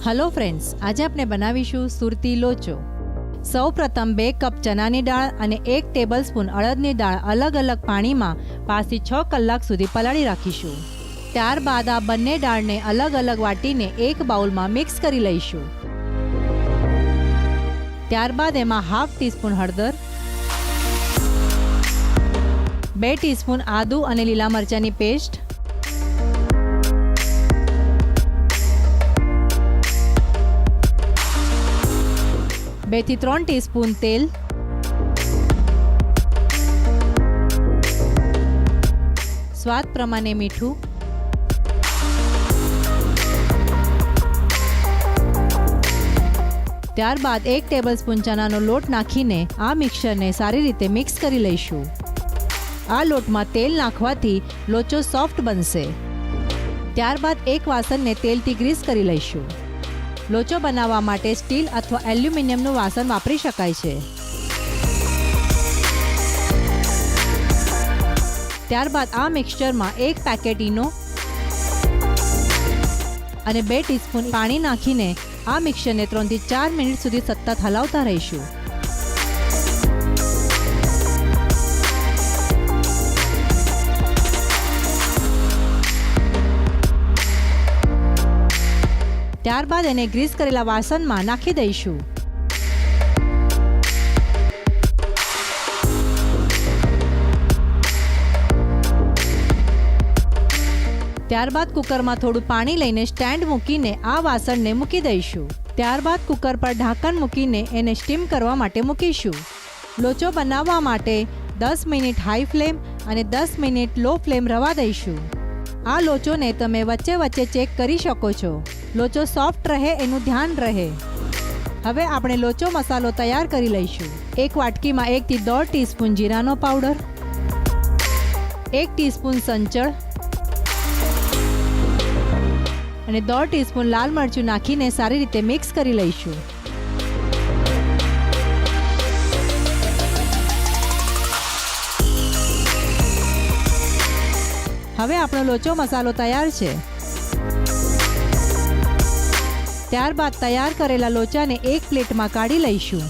Hello friends, आज આપણે બનાવીશું સુરતી લોચો। સૌપ્રથમ 2 કપ ચણાની દાળ અને 1 ટેબલસ્પૂન અડદની દાળ અલગ અલગ પાણીમાં 5 થી 6 કલાક સુધી પલાળી રાખીશું। ત્યારબાદ આ બંને દાળને અલગ અલગ વાટીને એક બાઉલમાં મિક્સ કરી લઈશું। ત્યારબાદ એમાં હાફ ટીસ્પૂન હળદર, 2 ટીસ્પૂન આદુ અને લીલા મરચાંની પેસ્ટ, 2 થી 3 ટીસ્પૂન તેલ, સ્વાદ પ્રમાણે મીઠું, ત્યારબાદ 1 ટેબલસ્પૂન ચણાનો લોટ નાખીને આ મિક્સરને સારી રીતે મિક્સ કરી લઈશું। આ લોટમાં તેલ નાખવાથી લોચો સોફ્ટ બનશે। ત્યારબાદ એક વાસણને તેલથી ગ્રીસ કરી લઈશું। લોચો બનાવવા માટે સ્ટીલ અથવા એલ્યુમિનિયમનું વાસણ વાપરી શકાય છે। ત્યારબાદ આ મિક્સચરમાં 1 પેકેટ ઈનો અને 2 ટીસ્પૂન પાણી નાખીને આ મિક્સચરને 3 થી 4 મિનિટ સુધી સતત હલાવતા રહીશું। ત્યારબાદ એને ગ્રીસ કરેલા વાસણમાં નાખી દઈશું। ત્યારબાદ કુકરમાં થોડું પાણી લઈને સ્ટેન્ડ મૂકીને આ વાસણને મૂકી દઈશું। ત્યારબાદ કુકર પર ઢાંકણ મૂકીને એને સ્ટીમ કરવા માટે મૂકીશું। લોચો બનાવવા માટે 10 મિનિટ હાઈ ફ્લેમ અને 10 મિનિટ લો ફ્લેમ રવા દઈશું। આ લોચોને તમે વચ્ચે વચ્ચે ચેક કરી શકો છો। લોચો સોફ્ટ રહે એનું ધ્યાન રહે। હવે આપણે લોચો મસાલો તૈયાર કરી લઈશું। એક વાટકીમાં 1 થી 1.5 ટીસ્પૂન જીરાનો પાવડર, 1 ટીસ્પૂન સંચળ અને 1.5 ટીસ્પૂન લાલ મરચું નાખીને સારી રીતે મિક્સ કરી લઈશું। હવે આપણો લોચો મસાલો તૈયાર છે। ત્યારબાદ તૈયાર કરેલા લોચાને એક પ્લેટમાં કાઢી લઈશું।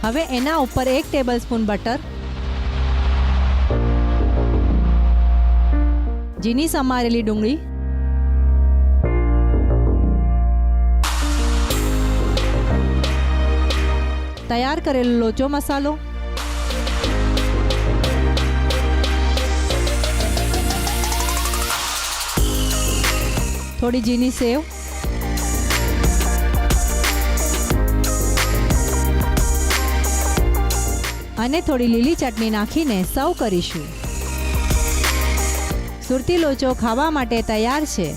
હવે એના ઉપર 1 ટેબલસ્પૂન બટર, ઝીણી સમારેલી ડુંગળી, તૈયાર કરેલો લોચો મસાલો, થોડી ઝીણી સેવ અને થોડી લીલી ચટણી નાખીને સર્વ કરીશું। સુરતી લોચો ખાવા માટે તૈયાર છે।